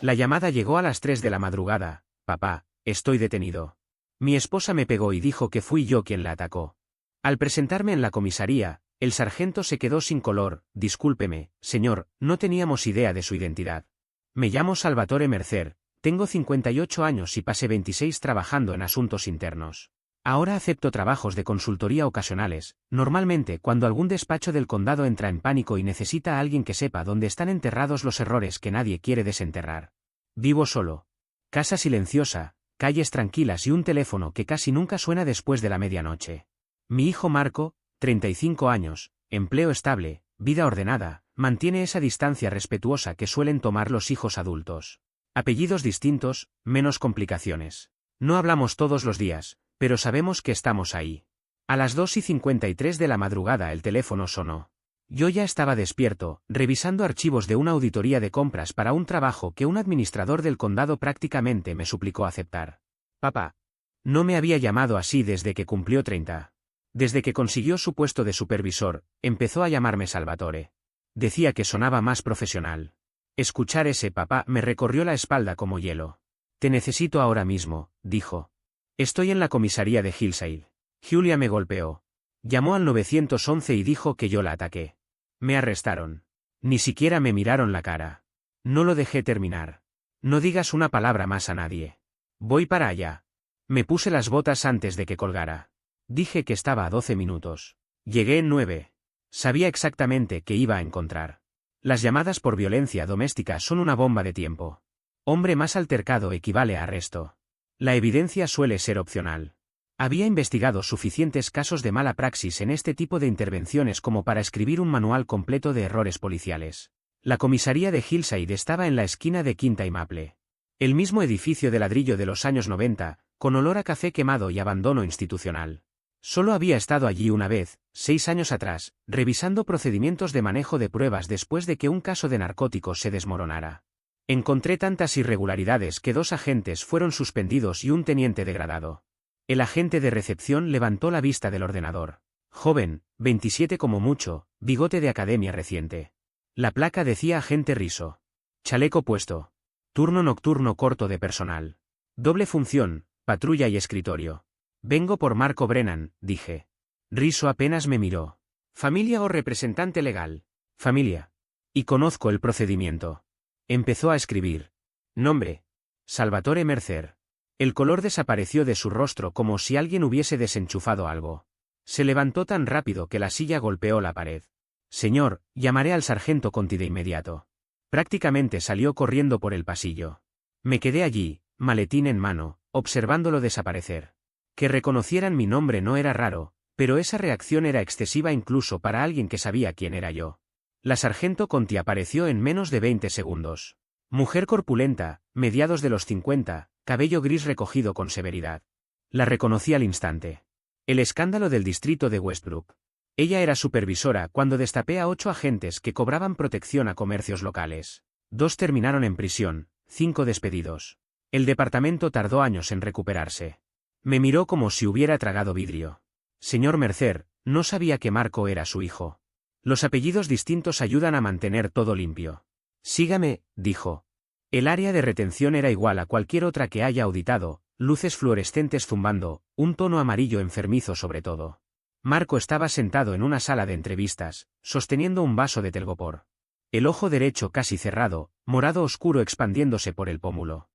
La llamada llegó a las 3 de la madrugada. Papá, estoy detenido. Mi esposa me pegó y dijo que fui yo quien la atacó. Al presentarme en la comisaría, el sargento se quedó sin color. Discúlpeme, señor, no teníamos idea de su identidad. Me llamo Salvatore Mercer, tengo 58 años y pasé 26 trabajando en asuntos internos. Ahora acepto trabajos de consultoría ocasionales, normalmente cuando algún despacho del condado entra en pánico y necesita a alguien que sepa dónde están enterrados los errores que nadie quiere desenterrar. Vivo solo. Casa silenciosa, calles tranquilas y un teléfono que casi nunca suena después de la medianoche. Mi hijo Marco, 35 años, empleo estable, vida ordenada, mantiene esa distancia respetuosa que suelen tomar los hijos adultos. Apellidos distintos, menos complicaciones. No hablamos todos los días, pero sabemos que estamos ahí. A las 2:53 de la madrugada el teléfono sonó. Yo ya estaba despierto, revisando archivos de una auditoría de compras para un trabajo que un administrador del condado prácticamente me suplicó aceptar. Papá. No me había llamado así desde que cumplió 30. Desde que consiguió su puesto de supervisor, empezó a llamarme Salvatore. Decía que sonaba más profesional. Escuchar ese papá me recorrió la espalda como hielo. Te necesito ahora mismo, dijo. Estoy en la comisaría de Hillside. Julia me golpeó. Llamó al 911 y dijo que yo la ataqué. Me arrestaron. Ni siquiera me miraron la cara. No lo dejé terminar. No digas una palabra más a nadie. Voy para allá. Me puse las botas antes de que colgara. Dije que estaba a 12 minutos. Llegué en 9. Sabía exactamente qué iba a encontrar. Las llamadas por violencia doméstica son una bomba de tiempo. Hombre más altercado equivale a arresto. La evidencia suele ser opcional. Había investigado suficientes casos de mala praxis en este tipo de intervenciones como para escribir un manual completo de errores policiales. La comisaría de Hillside estaba en la esquina de Quinta y Maple. El mismo edificio de ladrillo de los años 90, con olor a café quemado y abandono institucional. Solo había estado allí una vez, 6 años atrás, revisando procedimientos de manejo de pruebas después de que un caso de narcóticos se desmoronara. Encontré tantas irregularidades que 2 agentes fueron suspendidos y un teniente degradado. El agente de recepción levantó la vista del ordenador. Joven, 27 como mucho, bigote de academia reciente. La placa decía agente Riso. Chaleco puesto. Turno nocturno corto de personal. Doble función, patrulla y escritorio. Vengo por Marco Brennan, dije. Riso apenas me miró. ¿Familia o representante legal? Familia. Y conozco el procedimiento. Empezó a escribir. Nombre. Salvatore Mercer. El color desapareció de su rostro como si alguien hubiese desenchufado algo. Se levantó tan rápido que la silla golpeó la pared. Señor, llamaré al sargento Conti de inmediato. Prácticamente salió corriendo por el pasillo. Me quedé allí, maletín en mano, observándolo desaparecer. Que reconocieran mi nombre no era raro, pero esa reacción era excesiva incluso para alguien que sabía quién era yo. La sargento Conti apareció en menos de 20 segundos. Mujer corpulenta, mediados de los 50, cabello gris recogido con severidad. La reconocí al instante. El escándalo del distrito de Westbrook. Ella era supervisora cuando destapé a 8 agentes que cobraban protección a comercios locales. 2 terminaron en prisión, 5 despedidos. El departamento tardó años en recuperarse. Me miró como si hubiera tragado vidrio. Señor Mercer, no sabía que Marco era su hijo. Los apellidos distintos ayudan a mantener todo limpio. Sígame, dijo. El área de retención era igual a cualquier otra que haya auditado, luces fluorescentes zumbando, un tono amarillo enfermizo sobre todo. Marco estaba sentado en una sala de entrevistas, sosteniendo un vaso de telgopor. El ojo derecho casi cerrado, morado oscuro expandiéndose por el pómulo.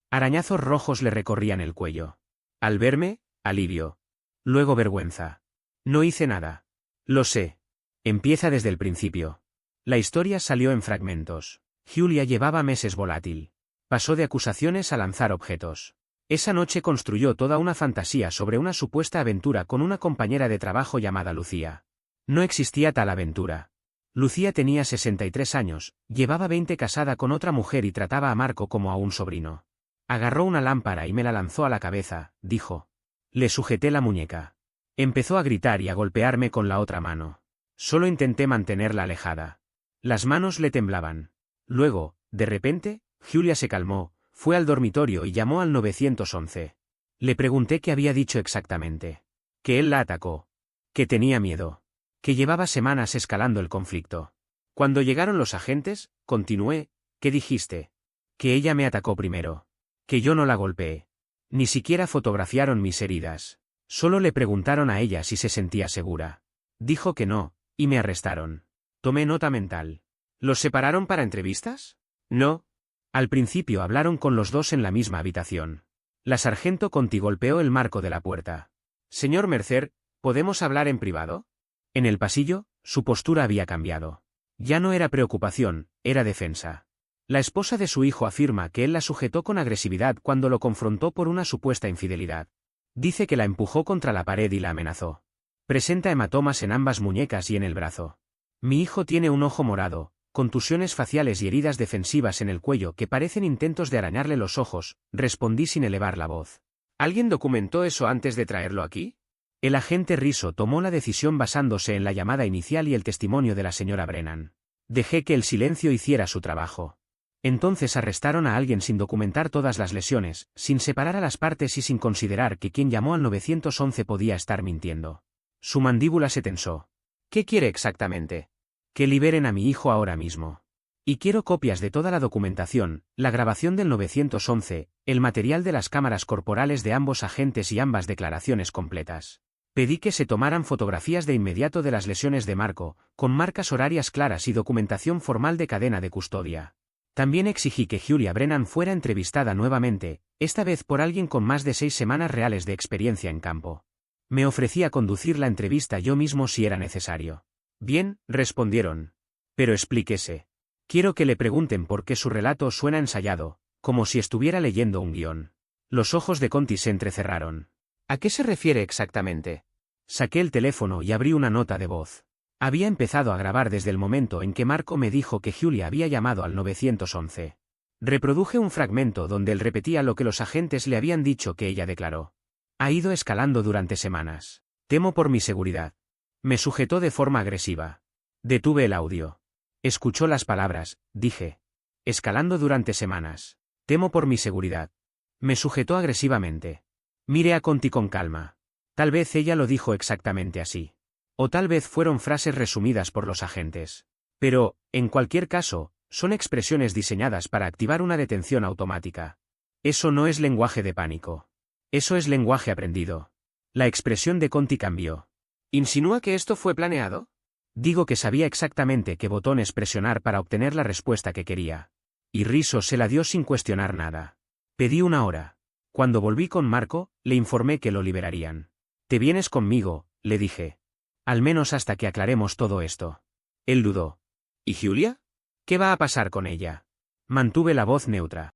Arañazos rojos le recorrían el cuello. Al verme, alivio. Luego vergüenza. No hice nada. Lo sé. Empieza desde el principio. La historia salió en fragmentos. Julia llevaba meses volátil. Pasó de acusaciones a lanzar objetos. Esa noche construyó toda una fantasía sobre una supuesta aventura con una compañera de trabajo llamada Lucía. No existía tal aventura. Lucía tenía 63 años, llevaba 20 casada con otra mujer y trataba a Marco como a un sobrino. Agarró una lámpara y me la lanzó a la cabeza, dijo. Le sujeté la muñeca. Empezó a gritar y a golpearme con la otra mano. Solo intenté mantenerla alejada. Las manos le temblaban. Luego, de repente, Julia se calmó, fue al dormitorio y llamó al 911. Le pregunté qué había dicho exactamente. Que él la atacó. Que tenía miedo. Que llevaba semanas escalando el conflicto. Cuando llegaron los agentes, continué, ¿qué dijiste? Que ella me atacó primero. Que yo no la golpeé. Ni siquiera fotografiaron mis heridas. Solo le preguntaron a ella si se sentía segura. Dijo que no, y me arrestaron. Tomé nota mental. ¿Los separaron para entrevistas? No. Al principio hablaron con los dos en la misma habitación. La sargento Conti golpeó el marco de la puerta. Señor Mercer, ¿podemos hablar en privado? En el pasillo, su postura había cambiado. Ya no era preocupación, era defensa. La esposa de su hijo afirma que él la sujetó con agresividad cuando lo confrontó por una supuesta infidelidad. Dice que la empujó contra la pared y la amenazó. Presenta hematomas en ambas muñecas y en el brazo. Mi hijo tiene un ojo morado, contusiones faciales y heridas defensivas en el cuello que parecen intentos de arañarle los ojos, respondí sin elevar la voz. ¿Alguien documentó eso antes de traerlo aquí? El agente Riso tomó la decisión basándose en la llamada inicial y el testimonio de la señora Brennan. Dejé que el silencio hiciera su trabajo. Entonces arrestaron a alguien sin documentar todas las lesiones, sin separar a las partes y sin considerar que quien llamó al 911 podía estar mintiendo. Su mandíbula se tensó. ¿Qué quiere exactamente? Que liberen a mi hijo ahora mismo. Y quiero copias de toda la documentación, la grabación del 911, el material de las cámaras corporales de ambos agentes y ambas declaraciones completas. Pedí que se tomaran fotografías de inmediato de las lesiones de Marco, con marcas horarias claras y documentación formal de cadena de custodia. También exigí que Julia Brennan fuera entrevistada nuevamente, esta vez por alguien con más de 6 semanas reales de experiencia en campo. Me ofrecía conducir la entrevista yo mismo si era necesario. Bien, respondieron. Pero explíquese. Quiero que le pregunten por qué su relato suena ensayado, como si estuviera leyendo un guión. Los ojos de Conti se entrecerraron. ¿A qué se refiere exactamente? Saqué el teléfono y abrí una nota de voz. Había empezado a grabar desde el momento en que Marco me dijo que Julia había llamado al 911. Reproduje un fragmento donde él repetía lo que los agentes le habían dicho que ella declaró. Ha ido escalando durante semanas. Temo por mi seguridad. Me sujetó de forma agresiva. Detuve el audio. Escuchó las palabras, dije. Escalando durante semanas. Temo por mi seguridad. Me sujetó agresivamente. Miré a Conti con calma. Tal vez ella lo dijo exactamente así. O tal vez fueron frases resumidas por los agentes. Pero, en cualquier caso, son expresiones diseñadas para activar una detención automática. Eso no es lenguaje de pánico. Eso es lenguaje aprendido. La expresión de Conti cambió. ¿Insinúa que esto fue planeado? Digo que sabía exactamente qué botones presionar para obtener la respuesta que quería. Y Riso se la dio sin cuestionar nada. Pedí una hora. Cuando volví con Marco, le informé que lo liberarían. «¿Te vienes conmigo?», le dije. «Al menos hasta que aclaremos todo esto». Él dudó. «¿Y Julia? ¿Qué va a pasar con ella?». Mantuve la voz neutra.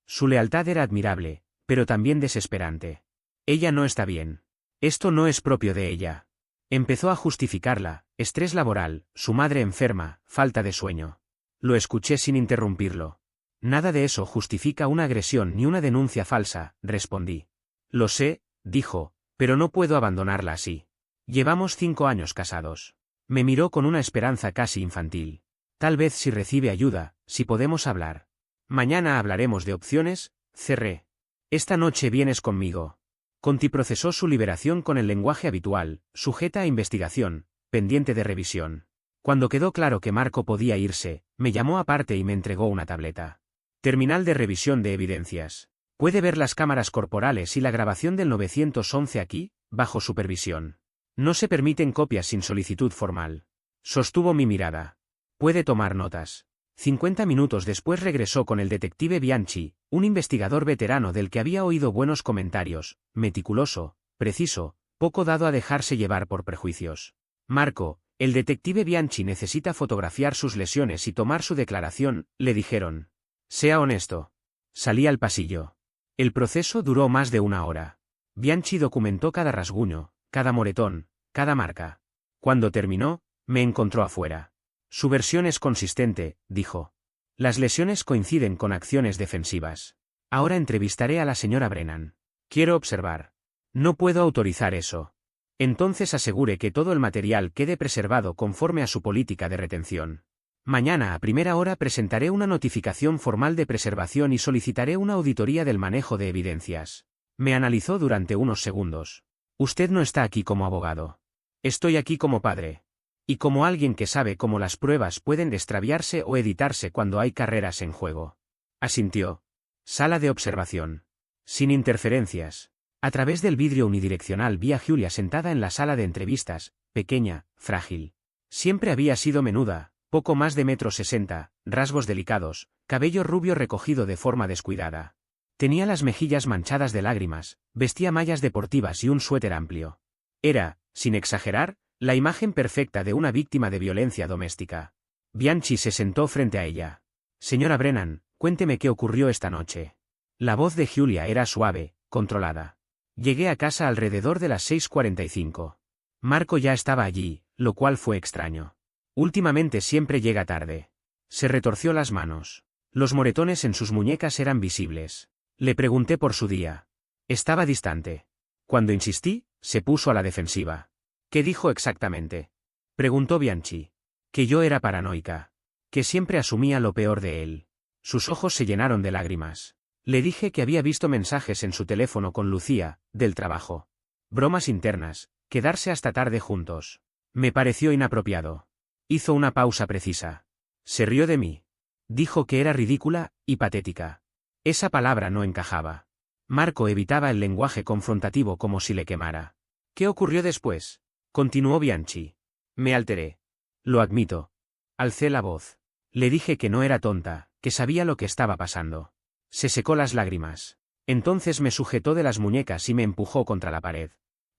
Su lealtad era admirable, pero también desesperante. Ella no está bien. Esto no es propio de ella. Empezó a justificarla, estrés laboral, su madre enferma, falta de sueño. Lo escuché sin interrumpirlo. Nada de eso justifica una agresión ni una denuncia falsa, respondí. Lo sé, dijo, pero no puedo abandonarla así. Llevamos 5 años casados. Me miró con una esperanza casi infantil. Tal vez si recibe ayuda, si podemos hablar. Mañana hablaremos de opciones, cerré. Esta noche vienes conmigo. Conti procesó su liberación con el lenguaje habitual, sujeta a investigación, pendiente de revisión. Cuando quedó claro que Marco podía irse, me llamó aparte y me entregó una tableta. Terminal de revisión de evidencias. Puede ver las cámaras corporales y la grabación del 911 aquí, bajo supervisión. No se permiten copias sin solicitud formal. Sostuvo mi mirada. Puede tomar notas. 50 minutos después regresó con el detective Bianchi, un investigador veterano del que había oído buenos comentarios, meticuloso, preciso, poco dado a dejarse llevar por prejuicios. Marco, el detective Bianchi necesita fotografiar sus lesiones y tomar su declaración, le dijeron. Sea honesto. Salí al pasillo. El proceso duró más de 1 hora. Bianchi documentó cada rasguño, cada moretón, cada marca. Cuando terminó, me encontró afuera. Su versión es consistente, dijo. Las lesiones coinciden con acciones defensivas. Ahora entrevistaré a la señora Brennan. Quiero observar. No puedo autorizar eso. Entonces asegure que todo el material quede preservado conforme a su política de retención. Mañana a primera hora presentaré una notificación formal de preservación y solicitaré una auditoría del manejo de evidencias. Me analizó durante unos segundos. Usted no está aquí como abogado. Estoy aquí como padre. Y como alguien que sabe cómo las pruebas pueden extraviarse o editarse cuando hay carreras en juego. Asintió. Sala de observación. Sin interferencias. A través del vidrio unidireccional vi a Julia sentada en la sala de entrevistas, pequeña, frágil. Siempre había sido menuda, poco más de 1,60 m, rasgos delicados, cabello rubio recogido de forma descuidada. Tenía las mejillas manchadas de lágrimas, vestía mallas deportivas y un suéter amplio. Era, sin exagerar, la imagen perfecta de una víctima de violencia doméstica. Bianchi se sentó frente a ella. Señora Brennan, cuénteme qué ocurrió esta noche. La voz de Julia era suave, controlada. Llegué a casa alrededor de las 6:45. Marco ya estaba allí, lo cual fue extraño. Últimamente siempre llega tarde. Se retorció las manos. Los moretones en sus muñecas eran visibles. Le pregunté por su día. Estaba distante. Cuando insistí, se puso a la defensiva. ¿Qué dijo exactamente? Preguntó Bianchi. Que yo era paranoica. Que siempre asumía lo peor de él. Sus ojos se llenaron de lágrimas. Le dije que había visto mensajes en su teléfono con Lucía, del trabajo. Bromas internas, quedarse hasta tarde juntos. Me pareció inapropiado. Hizo una pausa precisa. Se rió de mí. Dijo que era ridícula y patética. Esa palabra no encajaba. Marco evitaba el lenguaje confrontativo como si le quemara. ¿Qué ocurrió después? Continuó Bianchi. Me alteré. Lo admito. Alcé la voz. Le dije que no era tonta, que sabía lo que estaba pasando. Se secó las lágrimas. Entonces me sujetó de las muñecas y me empujó contra la pared.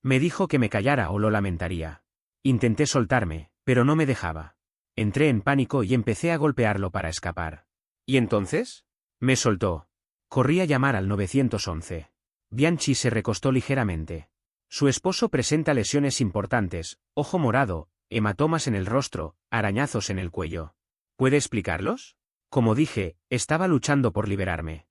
Me dijo que me callara o lo lamentaría. Intenté soltarme, pero no me dejaba. Entré en pánico y empecé a golpearlo para escapar. ¿Y entonces? Me soltó. Corrí a llamar al 911. Bianchi se recostó ligeramente. Su esposo presenta lesiones importantes, ojo morado, hematomas en el rostro, arañazos en el cuello. ¿Puede explicarlos? Como dije, estaba luchando por liberarme.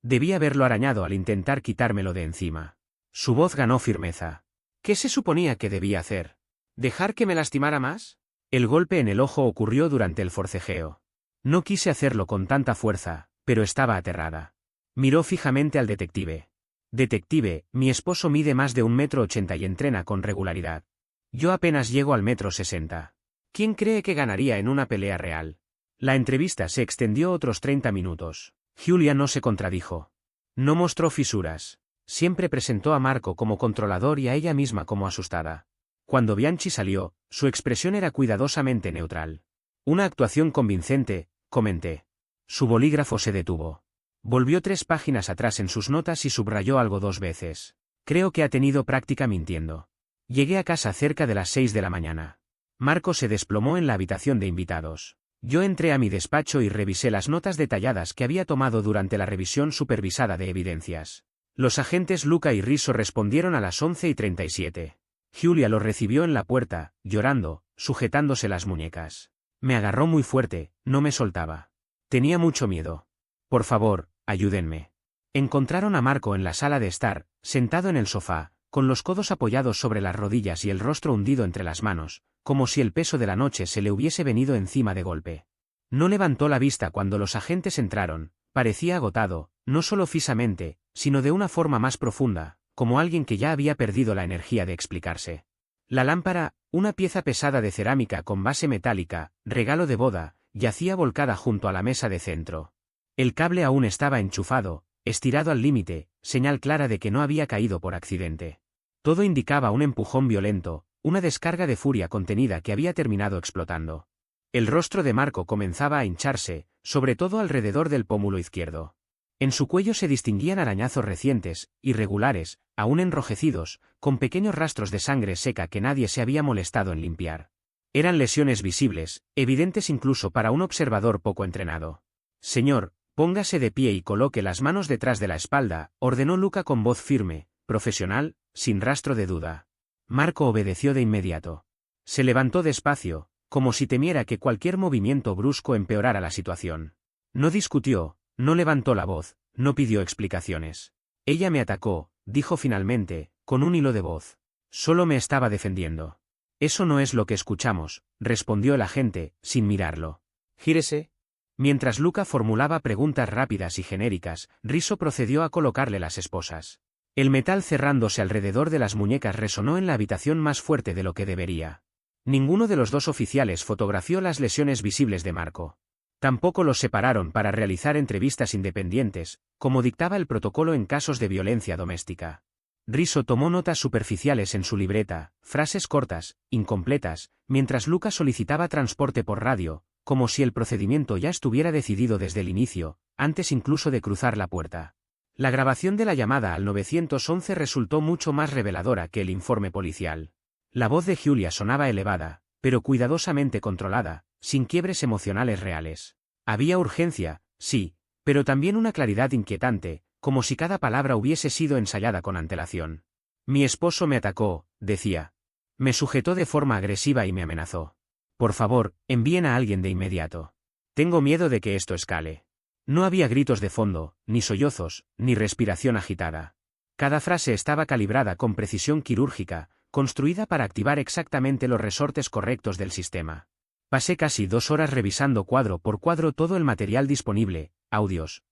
Debí haberlo arañado al intentar quitármelo de encima. Su voz ganó firmeza. ¿Qué se suponía que debía hacer? ¿Dejar que me lastimara más? El golpe en el ojo ocurrió durante el forcejeo. No quise hacerlo con tanta fuerza, pero estaba aterrada. Miró fijamente al detective. Detective, mi esposo mide más de 1,80 m y entrena con regularidad. Yo apenas llego al 1,60 m. ¿Quién cree que ganaría en una pelea real? La entrevista se extendió otros 30 minutos. Julia no se contradijo. No mostró fisuras. Siempre presentó a Marco como controlador y a ella misma como asustada. Cuando Bianchi salió, su expresión era cuidadosamente neutral. Una actuación convincente, comenté. Su bolígrafo se detuvo. Volvió 3 páginas atrás en sus notas y subrayó algo 2 veces. Creo que ha tenido práctica mintiendo. Llegué a casa cerca de las 6 de la mañana. Marco se desplomó en la habitación de invitados. Yo entré a mi despacho y revisé las notas detalladas que había tomado durante la revisión supervisada de evidencias. Los agentes Luca y Rizzo respondieron a las 11:37. Julia lo recibió en la puerta, llorando, sujetándose las muñecas. Me agarró muy fuerte, no me soltaba. Tenía mucho miedo. Por favor, ayúdenme. Encontraron a Marco en la sala de estar, sentado en el sofá, con los codos apoyados sobre las rodillas y el rostro hundido entre las manos, como si el peso de la noche se le hubiese venido encima de golpe. No levantó la vista cuando los agentes entraron, parecía agotado, no solo físicamente, sino de una forma más profunda, como alguien que ya había perdido la energía de explicarse. La lámpara, una pieza pesada de cerámica con base metálica, regalo de boda, yacía volcada junto a la mesa de centro. El cable aún estaba enchufado, estirado al límite, señal clara de que no había caído por accidente. Todo indicaba un empujón violento, una descarga de furia contenida que había terminado explotando. El rostro de Marco comenzaba a hincharse, sobre todo alrededor del pómulo izquierdo. En su cuello se distinguían arañazos recientes, irregulares, aún enrojecidos, con pequeños rastros de sangre seca que nadie se había molestado en limpiar. Eran lesiones visibles, evidentes incluso para un observador poco entrenado. Señor, póngase de pie y coloque las manos detrás de la espalda, ordenó Luca con voz firme, profesional, sin rastro de duda. Marco obedeció de inmediato. Se levantó despacio, como si temiera que cualquier movimiento brusco empeorara la situación. No discutió, no levantó la voz, no pidió explicaciones. Ella me atacó, dijo finalmente, con un hilo de voz. Solo me estaba defendiendo. Eso no es lo que escuchamos, respondió el agente, sin mirarlo. Gírese. Mientras Luca formulaba preguntas rápidas y genéricas, Rizzo procedió a colocarle las esposas. El metal cerrándose alrededor de las muñecas resonó en la habitación más fuerte de lo que debería. Ninguno de los 2 oficiales fotografió las lesiones visibles de Marco. Tampoco los separaron para realizar entrevistas independientes, como dictaba el protocolo en casos de violencia doméstica. Rizzo tomó notas superficiales en su libreta, frases cortas, incompletas, mientras Luca solicitaba transporte por radio, como si el procedimiento ya estuviera decidido desde el inicio, antes incluso de cruzar la puerta. La grabación de la llamada al 911 resultó mucho más reveladora que el informe policial. La voz de Giulia sonaba elevada, pero cuidadosamente controlada, sin quiebres emocionales reales. Había urgencia, sí, pero también una claridad inquietante, como si cada palabra hubiese sido ensayada con antelación. Mi esposo me atacó, decía. Me sujetó de forma agresiva y me amenazó. Por favor, envíen a alguien de inmediato. Tengo miedo de que esto escale. No había gritos de fondo, ni sollozos, ni respiración agitada. Cada frase estaba calibrada con precisión quirúrgica, construida para activar exactamente los resortes correctos del sistema. Pasé casi 2 horas revisando cuadro por cuadro todo el material disponible, audios,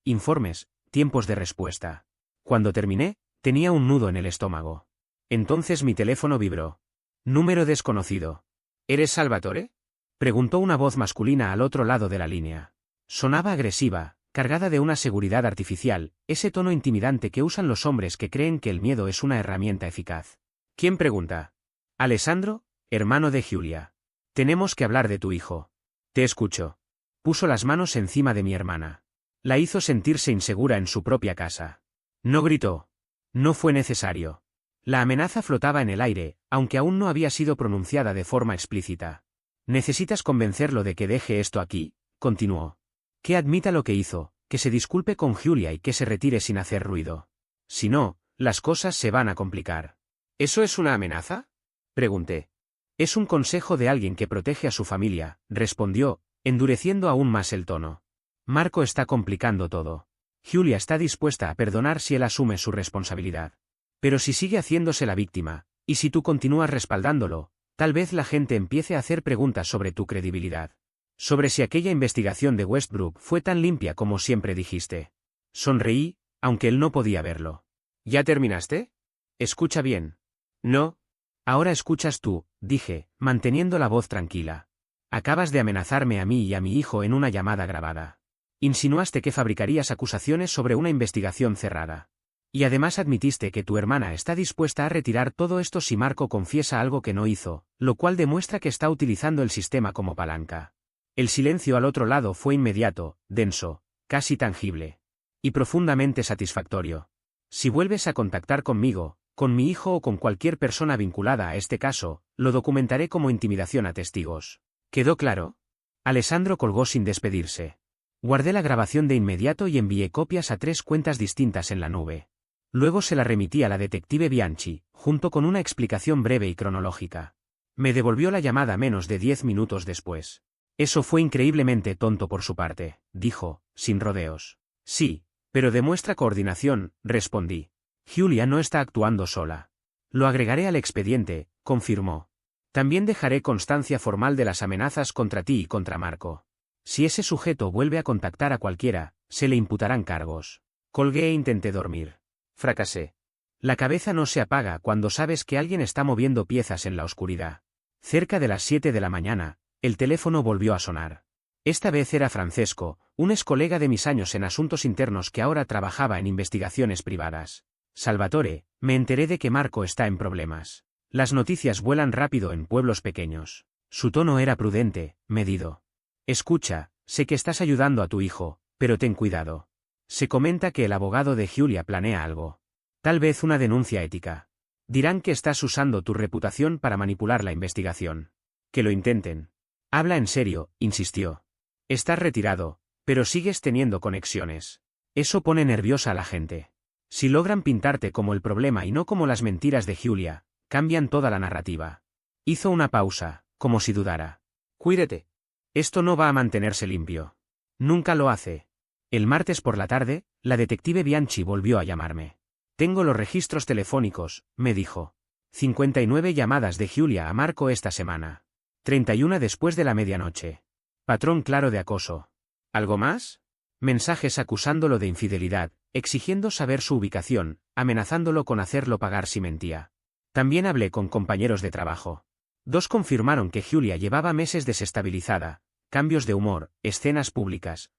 informes, tiempos de respuesta. Cuando terminé, tenía un nudo en el estómago. Entonces mi teléfono vibró. Número desconocido. ¿Eres Salvatore?, preguntó una voz masculina al otro lado de la línea. Sonaba agresiva, cargada de una seguridad artificial, ese tono intimidante que usan los hombres que creen que el miedo es una herramienta eficaz. ¿Quién pregunta? Alessandro, hermano de Giulia. Tenemos que hablar de tu hijo. Te escucho. Puso las manos encima de mi hermana. La hizo sentirse insegura en su propia casa. No gritó. No fue necesario. La amenaza flotaba en el aire, aunque aún no había sido pronunciada de forma explícita. Necesitas convencerlo de que deje esto aquí, continuó. Que admita lo que hizo, que se disculpe con Giulia y que se retire sin hacer ruido. Si no, las cosas se van a complicar. ¿Eso es una amenaza?, pregunté. Es un consejo de alguien que protege a su familia, respondió, endureciendo aún más el tono. Marco está complicando todo. Giulia está dispuesta a perdonar si él asume su responsabilidad. Pero si sigue haciéndose la víctima, y si tú continúas respaldándolo, tal vez la gente empiece a hacer preguntas sobre tu credibilidad. Sobre si aquella investigación de Westbrook fue tan limpia como siempre dijiste. Sonreí, aunque él no podía verlo. ¿Ya terminaste? Escucha bien. No. Ahora escuchas tú, dije, manteniendo la voz tranquila. Acabas de amenazarme a mí y a mi hijo en una llamada grabada. Insinuaste que fabricarías acusaciones sobre una investigación cerrada. Y además admitiste que tu hermana está dispuesta a retirar todo esto si Marco confiesa algo que no hizo, lo cual demuestra que está utilizando el sistema como palanca. El silencio al otro lado fue inmediato, denso, casi tangible. Y profundamente satisfactorio. Si vuelves a contactar conmigo, con mi hijo o con cualquier persona vinculada a este caso, lo documentaré como intimidación a testigos. ¿Quedó claro? Alessandro colgó sin despedirse. Guardé la grabación de inmediato y envié copias a 3 cuentas distintas en la nube. Luego se la remití a la detective Bianchi, junto con una explicación breve y cronológica. Me devolvió la llamada menos de 10 minutos después. Eso fue increíblemente tonto por su parte, dijo, sin rodeos. Sí, pero demuestra coordinación, respondí. Giulia no está actuando sola. Lo agregaré al expediente, confirmó. También dejaré constancia formal de las amenazas contra ti y contra Marco. Si ese sujeto vuelve a contactar a cualquiera, se le imputarán cargos. Colgué e intenté dormir. Fracasé. La cabeza no se apaga cuando sabes que alguien está moviendo piezas en la oscuridad. Cerca de las 7 de la mañana, el teléfono volvió a sonar. Esta vez era Francesco, un excolega de mis años en asuntos internos que ahora trabajaba en investigaciones privadas. Salvatore, me enteré de que Marco está en problemas. Las noticias vuelan rápido en pueblos pequeños. Su tono era prudente, medido. Escucha, sé que estás ayudando a tu hijo, pero ten cuidado. Se comenta que el abogado de Giulia planea algo. Tal vez una denuncia ética. Dirán que estás usando tu reputación para manipular la investigación. Que lo intenten. Habla en serio, insistió. Estás retirado, pero sigues teniendo conexiones. Eso pone nerviosa a la gente. Si logran pintarte como el problema y no como las mentiras de Giulia, cambian toda la narrativa. Hizo una pausa, como si dudara. Cuídate. Esto no va a mantenerse limpio. Nunca lo hace. El martes por la tarde, la detective Bianchi volvió a llamarme. Tengo los registros telefónicos, me dijo. 59 llamadas de Giulia a Marco esta semana. 31 después de la medianoche. Patrón claro de acoso. ¿Algo más? Mensajes acusándolo de infidelidad, exigiendo saber su ubicación, amenazándolo con hacerlo pagar si mentía. También hablé con compañeros de trabajo. 2 confirmaron que Giulia llevaba meses desestabilizada, cambios de humor, escenas públicas,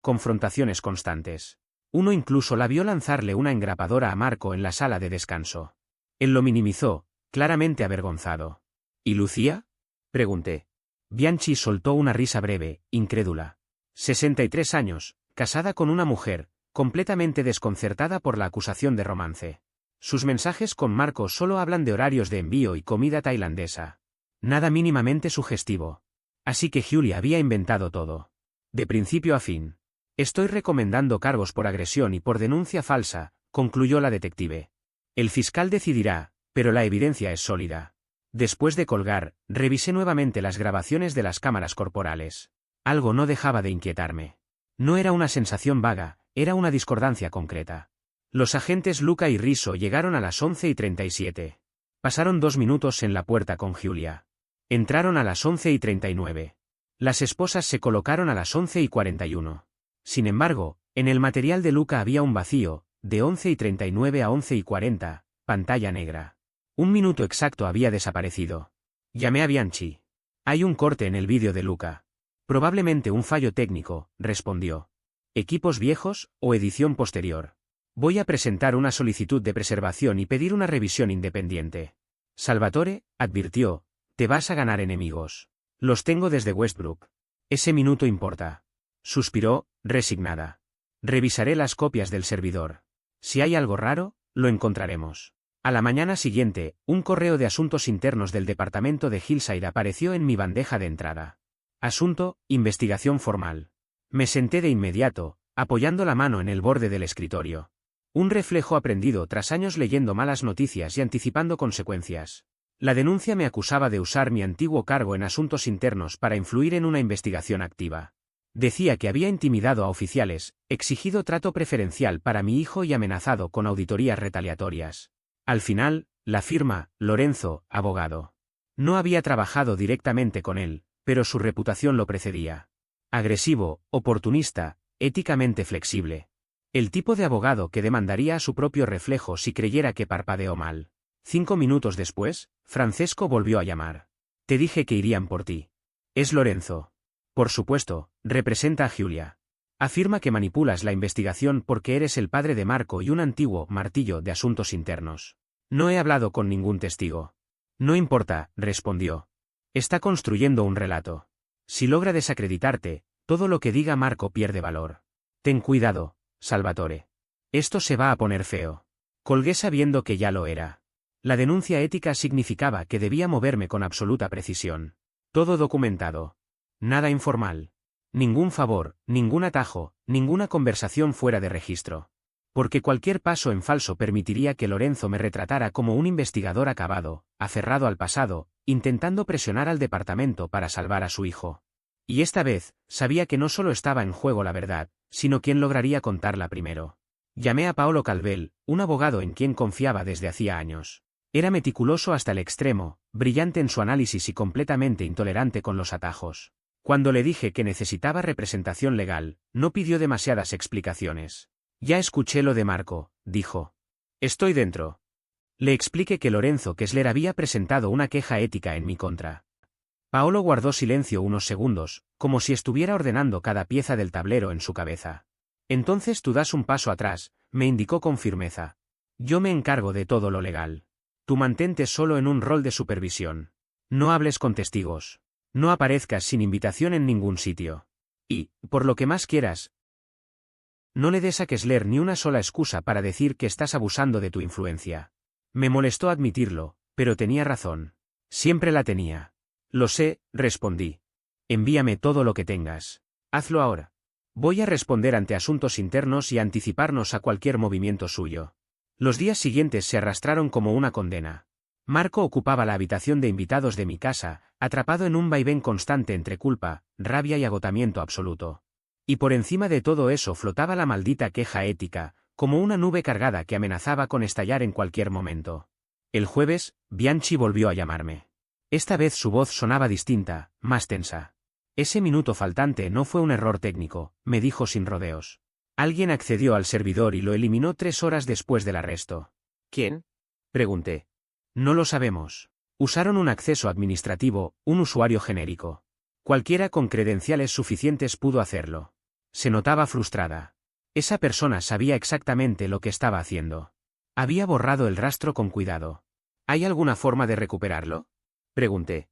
confrontaciones constantes. Uno incluso la vio lanzarle una engrapadora a Marco en la sala de descanso. Él lo minimizó, claramente avergonzado. ¿Y Lucía?, pregunté. Bianchi soltó una risa breve, incrédula. 63 años, casada con una mujer, completamente desconcertada por la acusación de romance. Sus mensajes con Marco solo hablan de horarios de envío y comida tailandesa. Nada mínimamente sugestivo. Así que Julia había inventado todo. De principio a fin. Estoy recomendando cargos por agresión y por denuncia falsa, concluyó la detective. El fiscal decidirá, pero la evidencia es sólida. Después de colgar, revisé nuevamente las grabaciones de las cámaras corporales. Algo no dejaba de inquietarme. No era una sensación vaga, era una discordancia concreta. Los agentes Luca y Rizzo llegaron a las 11:37. Pasaron 2 minutos en la puerta con Julia. Entraron a las 11:39. Las esposas se colocaron a las 11:41. Sin embargo, en el material de Luca había un vacío, de 11:39 a 11:40, pantalla negra. 1 minuto exacto había desaparecido. Llamé a Bianchi. Hay un corte en el vídeo de Luca. Probablemente un fallo técnico, respondió. ¿Equipos viejos o edición posterior? Voy a presentar una solicitud de preservación y pedir una revisión independiente. Salvatore, advirtió, te vas a ganar enemigos. Los tengo desde Westbrook. Ese minuto importa. Suspiró, resignada. Revisaré las copias del servidor. Si hay algo raro, lo encontraremos. A la mañana siguiente, un correo de asuntos internos del departamento de Hillside apareció en mi bandeja de entrada. Asunto, investigación formal. Me senté de inmediato, apoyando la mano en el borde del escritorio. Un reflejo aprendido tras años leyendo malas noticias y anticipando consecuencias. La denuncia me acusaba de usar mi antiguo cargo en asuntos internos para influir en una investigación activa. Decía que había intimidado a oficiales, exigido trato preferencial para mi hijo y amenazado con auditorías retaliatorias. Al final, la firma, Lorenzo, abogado. No había trabajado directamente con él, pero su reputación lo precedía. Agresivo, oportunista, éticamente flexible. El tipo de abogado que demandaría a su propio reflejo si creyera que parpadeó mal. 5 minutos después, Francesco volvió a llamar. Te dije que irían por ti. Es Lorenzo. Por supuesto, representa a Julia. Afirma que manipulas la investigación porque eres el padre de Marco y un antiguo martillo de asuntos internos. No he hablado con ningún testigo. No importa, respondió. Está construyendo un relato. Si logra desacreditarte, todo lo que diga Marco pierde valor. Ten cuidado, Salvatore. Esto se va a poner feo. Colgué sabiendo que ya lo era. La denuncia ética significaba que debía moverme con absoluta precisión. Todo documentado. Nada informal. Ningún favor, ningún atajo, ninguna conversación fuera de registro. Porque cualquier paso en falso permitiría que Lorenzo me retratara como un investigador acabado, aferrado al pasado, intentando presionar al departamento para salvar a su hijo. Y esta vez, sabía que no solo estaba en juego la verdad, sino quién lograría contarla primero. Llamé a Paolo Calvel, un abogado en quien confiaba desde hacía años. Era meticuloso hasta el extremo, brillante en su análisis y completamente intolerante con los atajos. Cuando le dije que necesitaba representación legal, no pidió demasiadas explicaciones. Ya escuché lo de Marco, dijo. Estoy dentro. Le expliqué que Lorenzo Kessler había presentado una queja ética en mi contra. Paolo guardó silencio unos segundos, como si estuviera ordenando cada pieza del tablero en su cabeza. Entonces tú das un paso atrás, me indicó con firmeza. Yo me encargo de todo lo legal. Tú mantente solo en un rol de supervisión. No hables con testigos. No aparezcas sin invitación en ningún sitio. Y, por lo que más quieras, no le des a Kessler ni una sola excusa para decir que estás abusando de tu influencia. Me molestó admitirlo, pero tenía razón. Siempre la tenía. Lo sé, respondí. Envíame todo lo que tengas. Hazlo ahora. Voy a responder ante asuntos internos y anticiparnos a cualquier movimiento suyo. Los días siguientes se arrastraron como una condena. Marco ocupaba la habitación de invitados de mi casa, atrapado en un vaivén constante entre culpa, rabia y agotamiento absoluto. Y por encima de todo eso flotaba la maldita queja ética, como una nube cargada que amenazaba con estallar en cualquier momento. El jueves, Bianchi volvió a llamarme. Esta vez su voz sonaba distinta, más tensa. Ese minuto faltante no fue un error técnico, me dijo sin rodeos. Alguien accedió al servidor y lo eliminó 3 horas después del arresto. ¿Quién?, pregunté. No lo sabemos. Usaron un acceso administrativo, un usuario genérico. Cualquiera con credenciales suficientes pudo hacerlo. Se notaba frustrada. Esa persona sabía exactamente lo que estaba haciendo. Había borrado el rastro con cuidado. ¿Hay alguna forma de recuperarlo? Pregunté.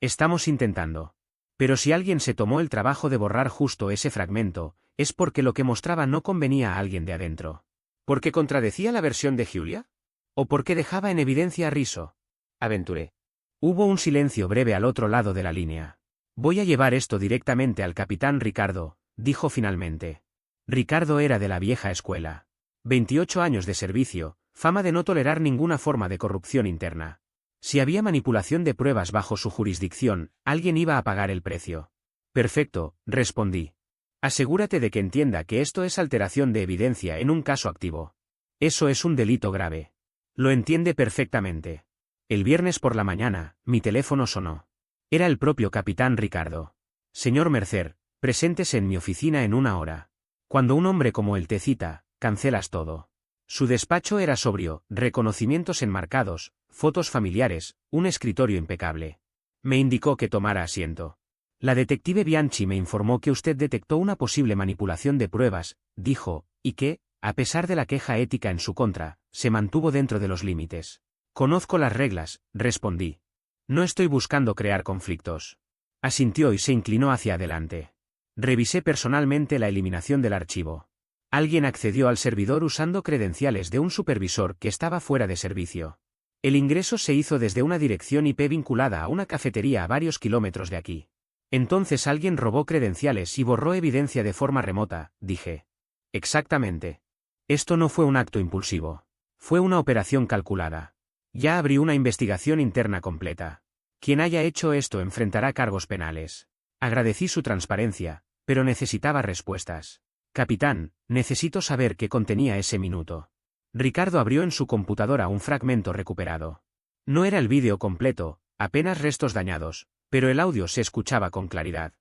Estamos intentando. Pero si alguien se tomó el trabajo de borrar justo ese fragmento, es porque lo que mostraba no convenía a alguien de adentro. ¿Porque contradecía la versión de Julia? ¿O porque dejaba en evidencia a Rizzo? Aventuré. Hubo un silencio breve al otro lado de la línea. Voy a llevar esto directamente al capitán Ricardo, dijo finalmente. Ricardo era de la vieja escuela. 28 años de servicio, fama de no tolerar ninguna forma de corrupción interna. Si había manipulación de pruebas bajo su jurisdicción, alguien iba a pagar el precio. Perfecto, respondí. Asegúrate de que entienda que esto es alteración de evidencia en un caso activo. Eso es un delito grave. Lo entiende perfectamente. El viernes por la mañana, mi teléfono sonó. Era el propio capitán Ricardo. Señor Mercer, preséntese en mi oficina en 1 hora. Cuando un hombre como él te cita, cancelas todo. Su despacho era sobrio, reconocimientos enmarcados, fotos familiares, un escritorio impecable. Me indicó que tomara asiento. La detective Bianchi me informó que usted detectó una posible manipulación de pruebas, dijo, y que, a pesar de la queja ética en su contra, se mantuvo dentro de los límites. Conozco las reglas, respondí. No estoy buscando crear conflictos. Asintió y se inclinó hacia adelante. Revisé personalmente la eliminación del archivo. Alguien accedió al servidor usando credenciales de un supervisor que estaba fuera de servicio. El ingreso se hizo desde una dirección IP vinculada a una cafetería a varios kilómetros de aquí. Entonces alguien robó credenciales y borró evidencia de forma remota, dije. Exactamente. Esto no fue un acto impulsivo. Fue una operación calculada. Ya abrí una investigación interna completa. Quien haya hecho esto enfrentará cargos penales. Agradecí su transparencia, pero necesitaba respuestas. Capitán, necesito saber qué contenía ese minuto. Ricardo abrió en su computadora un fragmento recuperado. No era el vídeo completo, apenas restos dañados, pero el audio se escuchaba con claridad.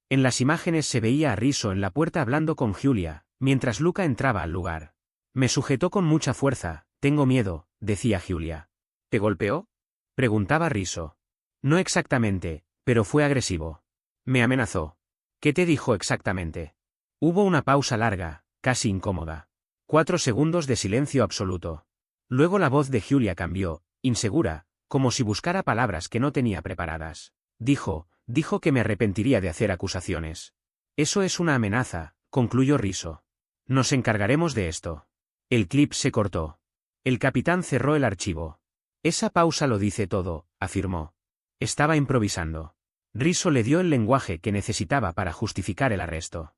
En las imágenes se veía a Rizzo en la puerta hablando con Julia, mientras Luca entraba al lugar. Me sujetó con mucha fuerza, tengo miedo, decía Julia. ¿Te golpeó? Preguntaba Rizzo. No exactamente, pero fue agresivo. Me amenazó. ¿Qué te dijo exactamente? Hubo una pausa larga, casi incómoda. 4 segundos de silencio absoluto. Luego la voz de Julia cambió, insegura, como si buscara palabras que no tenía preparadas. Dijo que me arrepentiría de hacer acusaciones. Eso es una amenaza, concluyó Rizzo. Nos encargaremos de esto. El clip se cortó. El capitán cerró el archivo. Esa pausa lo dice todo, afirmó. Estaba improvisando. Rizzo le dio el lenguaje que necesitaba para justificar el arresto.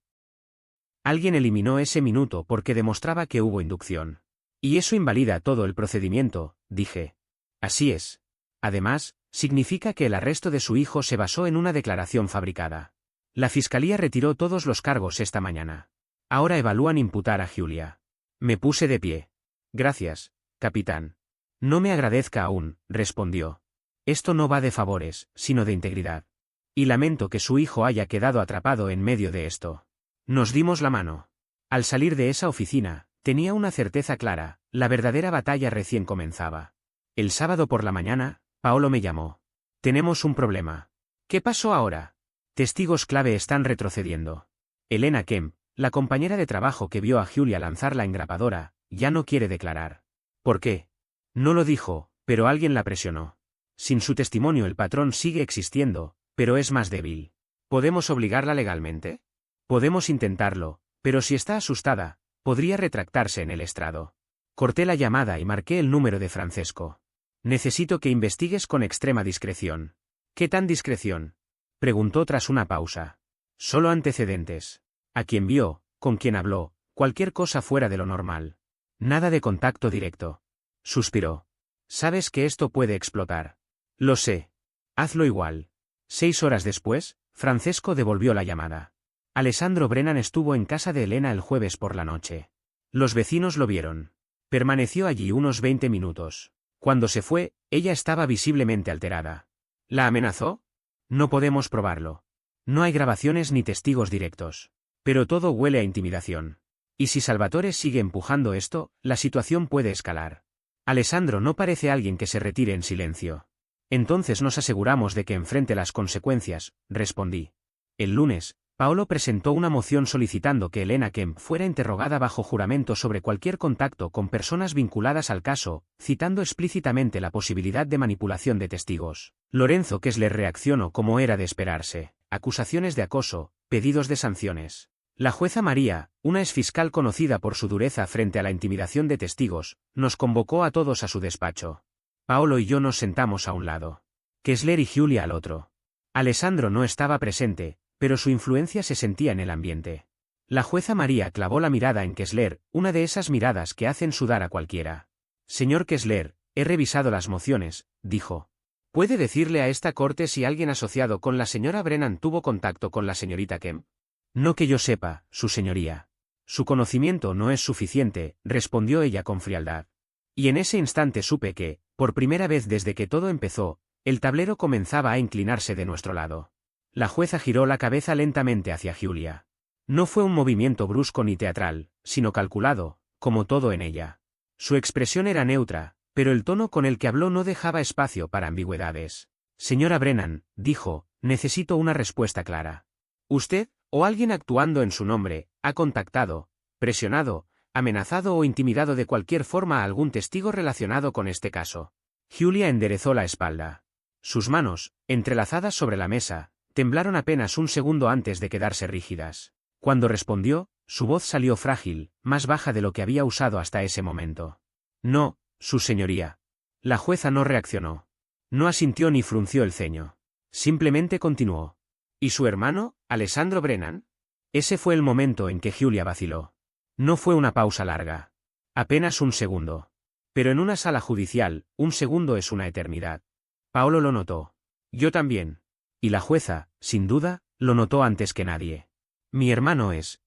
Alguien eliminó ese minuto porque demostraba que hubo inducción. Y eso invalida todo el procedimiento, dije. Así es. Además, significa que el arresto de su hijo se basó en una declaración fabricada. La fiscalía retiró todos los cargos esta mañana. Ahora evalúan imputar a Julia. Me puse de pie. Gracias, capitán. No me agradezca aún, respondió. Esto no va de favores, sino de integridad. Y lamento que su hijo haya quedado atrapado en medio de esto. Nos dimos la mano. Al salir de esa oficina, tenía una certeza clara, la verdadera batalla recién comenzaba. El sábado por la mañana, Paolo me llamó. Tenemos un problema. ¿Qué pasó ahora? Testigos clave están retrocediendo. Elena Kemp, la compañera de trabajo que vio a Julia lanzar la engrapadora, ya no quiere declarar. ¿Por qué? No lo dijo, pero alguien la presionó. Sin su testimonio el patrón sigue existiendo, pero es más débil. ¿Podemos obligarla legalmente? Podemos intentarlo, pero si está asustada, podría retractarse en el estrado. Corté la llamada y marqué el número de Francesco. Necesito que investigues con extrema discreción. ¿Qué tan discreción? Preguntó tras una pausa. Solo antecedentes. A quién vio, con quién habló, cualquier cosa fuera de lo normal. Nada de contacto directo. Suspiró. Sabes que esto puede explotar. Lo sé. Hazlo igual. 6 horas después, Francesco devolvió la llamada. Alessandro Brennan estuvo en casa de Elena el jueves por la noche. Los vecinos lo vieron. Permaneció allí unos 20 minutos. Cuando se fue, ella estaba visiblemente alterada. ¿La amenazó? No podemos probarlo. No hay grabaciones ni testigos directos. Pero todo huele a intimidación. Y si Salvatore sigue empujando esto, la situación puede escalar. Alessandro no parece alguien que se retire en silencio. Entonces nos aseguramos de que enfrente las consecuencias, respondí. El lunes, Paolo presentó una moción solicitando que Elena Kemp fuera interrogada bajo juramento sobre cualquier contacto con personas vinculadas al caso, citando explícitamente la posibilidad de manipulación de testigos. Lorenzo Kessler reaccionó como era de esperarse: acusaciones de acoso, pedidos de sanciones. La jueza María, una exfiscal conocida por su dureza frente a la intimidación de testigos, nos convocó a todos a su despacho. Paolo y yo nos sentamos a un lado. Kessler y Giulia al otro. Alessandro no estaba presente, pero su influencia se sentía en el ambiente. La jueza María clavó la mirada en Kessler, una de esas miradas que hacen sudar a cualquiera. Señor Kessler, he revisado las mociones, dijo. ¿Puede decirle a esta corte si alguien asociado con la señora Brennan tuvo contacto con la señorita Kemp? No que yo sepa, su señoría. Su conocimiento no es suficiente, respondió ella con frialdad. Y en ese instante supe que, por primera vez desde que todo empezó, el tablero comenzaba a inclinarse de nuestro lado. La jueza giró la cabeza lentamente hacia Giulia. No fue un movimiento brusco ni teatral, sino calculado, como todo en ella. Su expresión era neutra, pero el tono con el que habló no dejaba espacio para ambigüedades. Señora Brennan, dijo, necesito una respuesta clara. Usted, o alguien actuando en su nombre, ha contactado, presionado, amenazado o intimidado de cualquier forma a algún testigo relacionado con este caso. Giulia enderezó la espalda. Sus manos, entrelazadas sobre la mesa, temblaron apenas un segundo antes de quedarse rígidas. Cuando respondió, su voz salió frágil, más baja de lo que había usado hasta ese momento. No, su señoría. La jueza no reaccionó. No asintió ni frunció el ceño. Simplemente continuó. ¿Y su hermano, Alessandro Brennan? Ese fue el momento en que Giulia vaciló. No fue una pausa larga. Apenas un segundo. Pero en una sala judicial, un segundo es una eternidad. Paolo lo notó. Yo también. Y la jueza, sin duda, lo notó antes que nadie. Mi hermano es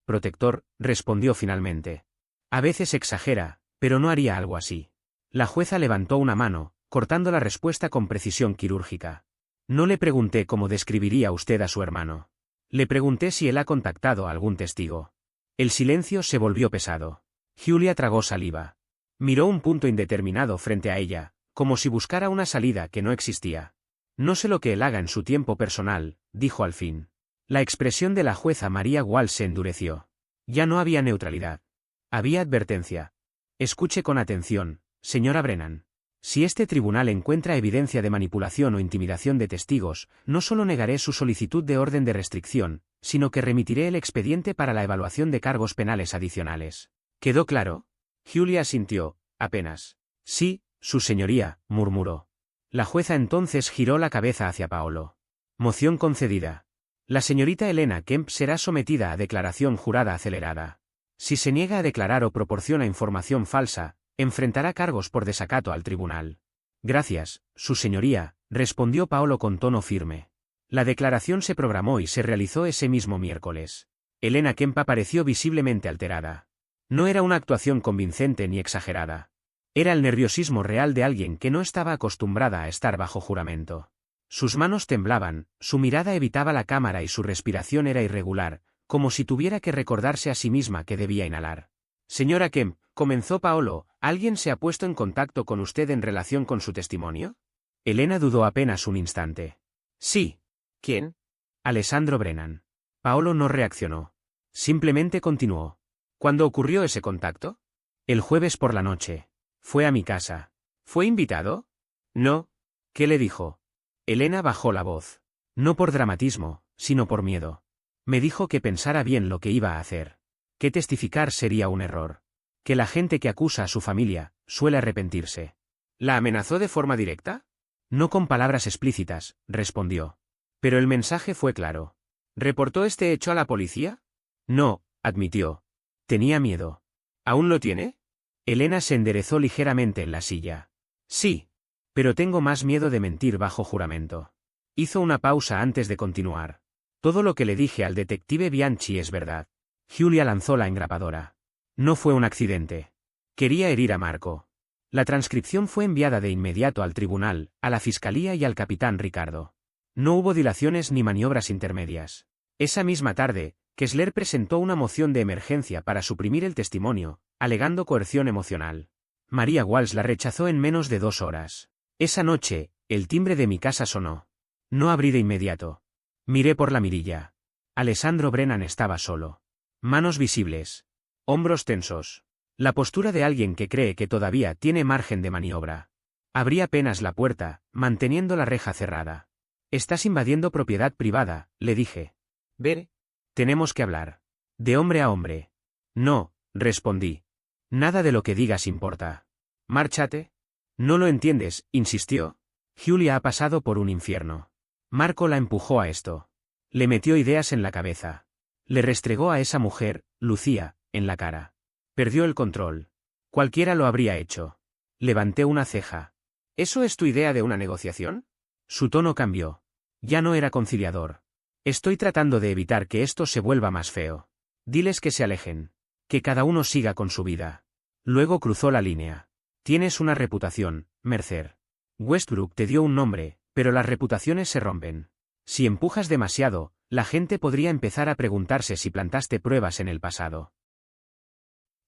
protector, respondió finalmente. A veces exagera, pero no haría algo así. La jueza levantó una mano, cortando la respuesta con precisión quirúrgica. No le pregunté cómo describiría usted a su hermano. Le pregunté si él ha contactado a algún testigo. El silencio se volvió pesado. Giulia tragó saliva. Miró un punto indeterminado frente a ella, como si buscara una salida que no existía. No sé lo que él haga en su tiempo personal, dijo al fin. La expresión de la jueza María Walsh se endureció. Ya no había neutralidad. Había advertencia. Escuche con atención, señora Brennan. Si este tribunal encuentra evidencia de manipulación o intimidación de testigos, no solo negaré su solicitud de orden de restricción, sino que remitiré el expediente para la evaluación de cargos penales adicionales. ¿Quedó claro? Giulia asintió, apenas. Sí, su señoría, murmuró. La jueza entonces giró la cabeza hacia Paolo. Moción concedida. La señorita Elena Kemp será sometida a declaración jurada acelerada. Si se niega a declarar o proporciona información falsa, enfrentará cargos por desacato al tribunal. Gracias, su señoría, respondió Paolo con tono firme. La declaración se programó y se realizó ese mismo miércoles. Elena Kemp pareció visiblemente alterada. No era una actuación convincente ni exagerada. Era el nerviosismo real de alguien que no estaba acostumbrada a estar bajo juramento. Sus manos temblaban, su mirada evitaba la cámara y su respiración era irregular, como si tuviera que recordarse a sí misma que debía inhalar. Señora Kemp, comenzó Paolo, ¿alguien se ha puesto en contacto con usted en relación con su testimonio? Elena dudó apenas un instante. Sí. ¿Quién? Alessandro Brennan. Paolo no reaccionó. Simplemente continuó. ¿Cuándo ocurrió ese contacto? El jueves por la noche. Fue a mi casa. ¿Fue invitado? No. ¿Qué le dijo? Elena bajó la voz. No por dramatismo, sino por miedo. Me dijo que pensara bien lo que iba a hacer. Que testificar sería un error. Que la gente que acusa a su familia suele arrepentirse. ¿La amenazó de forma directa? No con palabras explícitas, respondió. Pero el mensaje fue claro. ¿Reportó este hecho a la policía? No, admitió. Tenía miedo. ¿Aún lo tiene? Elena se enderezó ligeramente en la silla. Sí. Pero tengo más miedo de mentir bajo juramento. Hizo una pausa antes de continuar. Todo lo que le dije al detective Bianchi es verdad. Giulia lanzó la engrapadora. No fue un accidente. Quería herir a Marco. La transcripción fue enviada de inmediato al tribunal, a la fiscalía y al capitán Ricardo. No hubo dilaciones ni maniobras intermedias. Esa misma tarde, Kessler presentó una moción de emergencia para suprimir el testimonio, alegando coerción emocional. María Walsh la rechazó en menos de 2 horas. Esa noche, el timbre de mi casa sonó. No abrí de inmediato. Miré por la mirilla. Alessandro Brennan estaba solo. Manos visibles. Hombros tensos. La postura de alguien que cree que todavía tiene margen de maniobra. Abrí apenas la puerta, manteniendo la reja cerrada. Estás invadiendo propiedad privada, le dije. Ver. Tenemos que hablar. De hombre a hombre. No, respondí. Nada de lo que digas importa. Márchate. No lo entiendes, insistió. Julia ha pasado por un infierno. Marco la empujó a esto. Le metió ideas en la cabeza. Le restregó a esa mujer, Lucía, en la cara. Perdió el control. Cualquiera lo habría hecho. Levanté una ceja. ¿Eso es tu idea de una negociación? Su tono cambió. Ya no era conciliador. Estoy tratando de evitar que esto se vuelva más feo. Diles que se alejen. Que cada uno siga con su vida. Luego cruzó la línea. Tienes una reputación, Mercer. Westbrook te dio un nombre, pero las reputaciones se rompen. Si empujas demasiado, la gente podría empezar a preguntarse si plantaste pruebas en el pasado.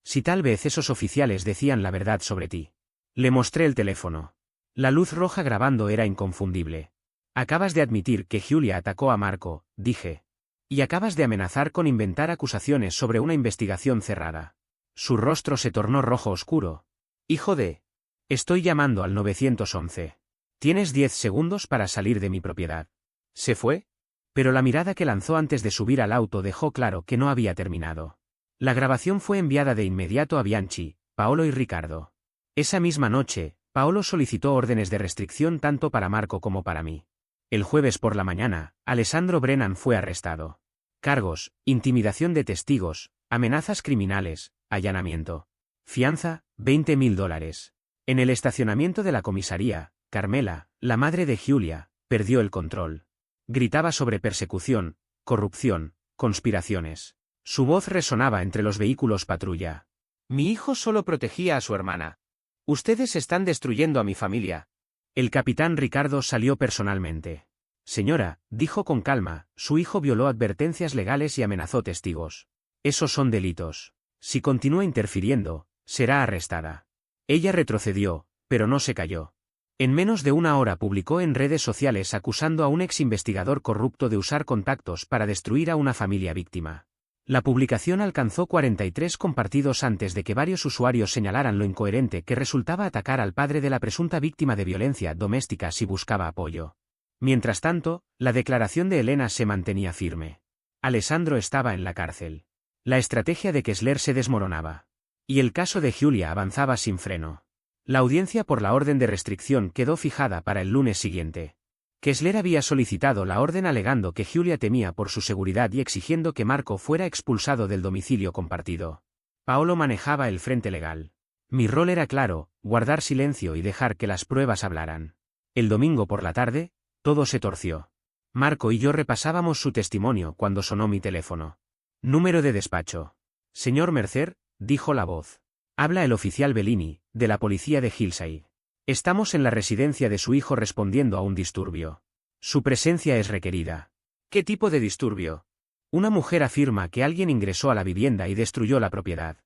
Si tal vez esos oficiales decían la verdad sobre ti. Le mostré el teléfono. La luz roja grabando era inconfundible. Acabas de admitir que Julia atacó a Marco, dije. Y acabas de amenazar con inventar acusaciones sobre una investigación cerrada. Su rostro se tornó rojo oscuro. Hijo de... Estoy llamando al 911. Tienes 10 segundos para salir de mi propiedad. ¿Se fue? Pero la mirada que lanzó antes de subir al auto dejó claro que no había terminado. La grabación fue enviada de inmediato a Bianchi, Paolo y Ricardo. Esa misma noche, Paolo solicitó órdenes de restricción tanto para Marco como para mí. El jueves por la mañana, Alessandro Brennan fue arrestado. Cargos, intimidación de testigos, amenazas criminales, allanamiento. Fianza, $20.000. En el estacionamiento de la comisaría, Carmela, la madre de Julia, perdió el control. Gritaba sobre persecución, corrupción, conspiraciones. Su voz resonaba entre los vehículos patrulla. Mi hijo solo protegía a su hermana. Ustedes están destruyendo a mi familia. El capitán Ricardo salió personalmente. Señora, dijo con calma, su hijo violó advertencias legales y amenazó testigos. Esos son delitos. Si continúa interfiriendo, será arrestada. Ella retrocedió, pero no se calló. En menos de una hora publicó en redes sociales acusando a un ex investigador corrupto de usar contactos para destruir a una familia víctima. La publicación alcanzó 43 compartidos antes de que varios usuarios señalaran lo incoherente que resultaba atacar al padre de la presunta víctima de violencia doméstica si buscaba apoyo. Mientras tanto, la declaración de Elena se mantenía firme. Alessandro estaba en la cárcel. La estrategia de Kessler se desmoronaba. Y el caso de Julia avanzaba sin freno. La audiencia por la orden de restricción quedó fijada para el lunes siguiente. Kessler había solicitado la orden alegando que Julia temía por su seguridad y exigiendo que Marco fuera expulsado del domicilio compartido. Paolo manejaba el frente legal. Mi rol era claro, guardar silencio y dejar que las pruebas hablaran. El domingo por la tarde, todo se torció. Marco y yo repasábamos su testimonio cuando sonó mi teléfono. Número de despacho. Señor Mercer, dijo la voz. Habla el oficial Bellini, de la policía de Hillside. Estamos en la residencia de su hijo respondiendo a un disturbio. Su presencia es requerida. ¿Qué tipo de disturbio? Una mujer afirma que alguien ingresó a la vivienda y destruyó la propiedad.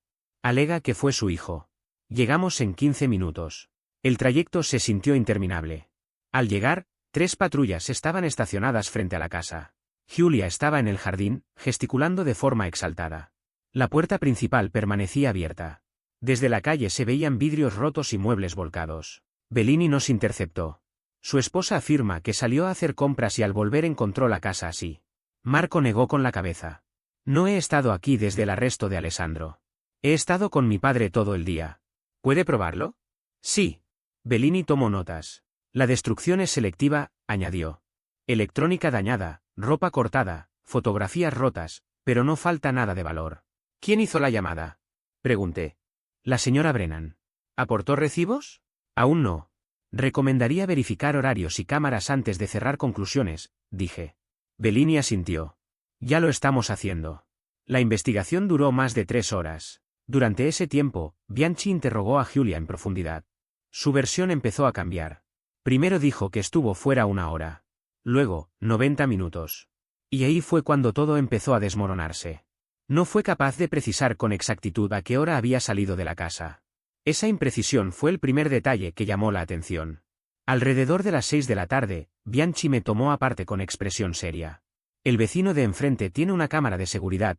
Alega que fue su hijo. Llegamos en 15 minutos. El trayecto se sintió interminable. Al llegar, 3 patrullas estaban estacionadas frente a la casa. Julia estaba en el jardín, gesticulando de forma exaltada. La puerta principal permanecía abierta. Desde la calle se veían vidrios rotos y muebles volcados. Bellini nos interceptó. Su esposa afirma que salió a hacer compras y al volver encontró la casa así. Marco negó con la cabeza. No he estado aquí desde el arresto de Alessandro. He estado con mi padre todo el día. ¿Puede probarlo? Sí. Bellini tomó notas. La destrucción es selectiva, añadió. Electrónica dañada, ropa cortada, fotografías rotas, pero no falta nada de valor. ¿Quién hizo la llamada? Pregunté. La señora Brennan. ¿Aportó recibos? Aún no. Recomendaría verificar horarios y cámaras antes de cerrar conclusiones, dije. Bellini asintió. Ya lo estamos haciendo. La investigación duró más de 3 horas. Durante ese tiempo, Bianchi interrogó a Julia en profundidad. Su versión empezó a cambiar. Primero dijo que estuvo fuera 1 hora. Luego, 90 minutos. Y ahí fue cuando todo empezó a desmoronarse. No fue capaz de precisar con exactitud a qué hora había salido de la casa. Esa imprecisión fue el primer detalle que llamó la atención. Alrededor de las 6 de la tarde, Bianchi me tomó aparte con expresión seria. El vecino de enfrente tiene una cámara de seguridad,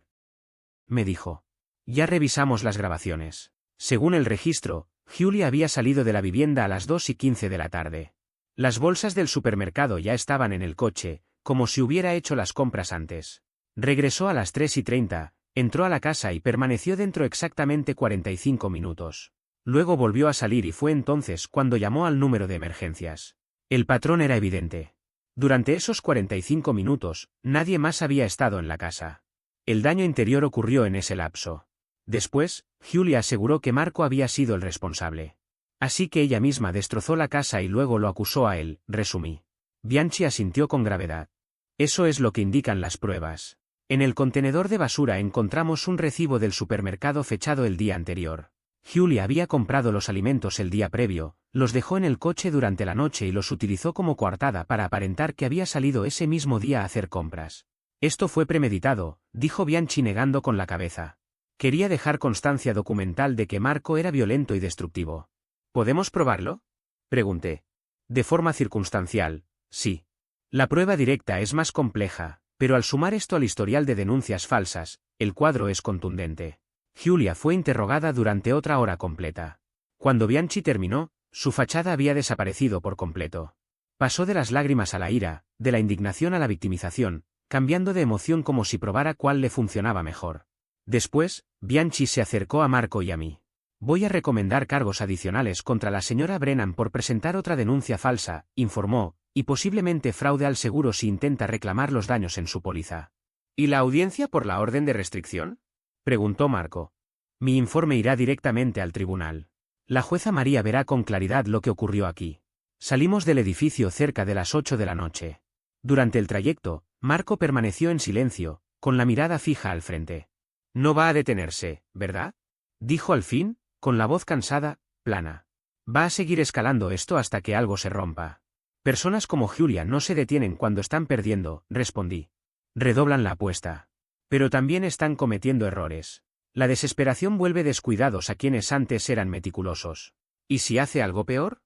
me dijo. Ya revisamos las grabaciones. Según el registro, Julia había salido de la vivienda a las 2:15 de la tarde. Las bolsas del supermercado ya estaban en el coche, como si hubiera hecho las compras antes. Regresó a las 3:30, entró a la casa y permaneció dentro exactamente 45 minutos. Luego volvió a salir y fue entonces cuando llamó al número de emergencias. El patrón era evidente. Durante esos 45 minutos, nadie más había estado en la casa. El daño interior ocurrió en ese lapso. Después, Julia aseguró que Marco había sido el responsable. Así que ella misma destrozó la casa y luego lo acusó a él, resumí. Bianchi asintió con gravedad. Eso es lo que indican las pruebas. En el contenedor de basura encontramos un recibo del supermercado fechado el día anterior. Julia había comprado los alimentos el día previo, los dejó en el coche durante la noche y los utilizó como coartada para aparentar que había salido ese mismo día a hacer compras. Esto fue premeditado, dijo Bianchi negando con la cabeza. Quería dejar constancia documental de que Marco era violento y destructivo. ¿Podemos probarlo?, pregunté. De forma circunstancial, sí. La prueba directa es más compleja, pero al sumar esto al historial de denuncias falsas, el cuadro es contundente. Julia fue interrogada durante otra hora completa. Cuando Bianchi terminó, su fachada había desaparecido por completo. Pasó de las lágrimas a la ira, de la indignación a la victimización, cambiando de emoción como si probara cuál le funcionaba mejor. Después, Bianchi se acercó a Marco y a mí. Voy a recomendar cargos adicionales contra la señora Brennan por presentar otra denuncia falsa, informó, y posiblemente fraude al seguro si intenta reclamar los daños en su póliza. ¿Y la audiencia por la orden de restricción?, preguntó Marco. Mi informe irá directamente al tribunal. La jueza María verá con claridad lo que ocurrió aquí. Salimos del edificio cerca de las 8 de la noche. Durante el trayecto, Marco permaneció en silencio, con la mirada fija al frente. No va a detenerse, ¿verdad?, dijo al fin, con la voz cansada, plana. Va a seguir escalando esto hasta que algo se rompa. Personas como Julia no se detienen cuando están perdiendo, respondí. Redoblan la apuesta. Pero también están cometiendo errores. La desesperación vuelve descuidados a quienes antes eran meticulosos. ¿Y si hace algo peor?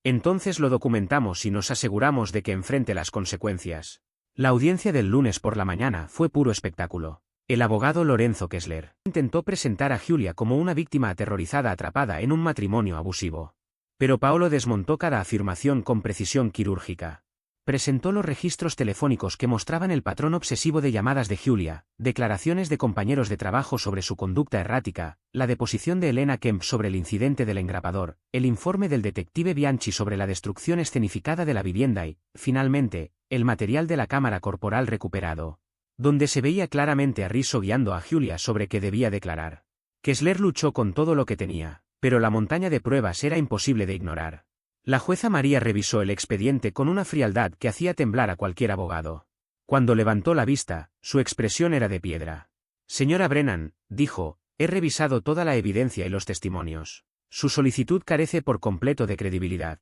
Entonces lo documentamos y nos aseguramos de que enfrente las consecuencias. La audiencia del lunes por la mañana fue puro espectáculo. El abogado Lorenzo Kessler intentó presentar a Julia como una víctima aterrorizada atrapada en un matrimonio abusivo. Pero Paolo desmontó cada afirmación con precisión quirúrgica. Presentó los registros telefónicos que mostraban el patrón obsesivo de llamadas de Julia, declaraciones de compañeros de trabajo sobre su conducta errática, la deposición de Elena Kemp sobre el incidente del engrapador, el informe del detective Bianchi sobre la destrucción escenificada de la vivienda y, finalmente, el material de la cámara corporal recuperado, donde se veía claramente a Rizzo guiando a Julia sobre qué debía declarar. Kessler luchó con todo lo que tenía, pero la montaña de pruebas era imposible de ignorar. La jueza María revisó el expediente con una frialdad que hacía temblar a cualquier abogado. Cuando levantó la vista, su expresión era de piedra. Señora Brennan, dijo, he revisado toda la evidencia y los testimonios. Su solicitud carece por completo de credibilidad.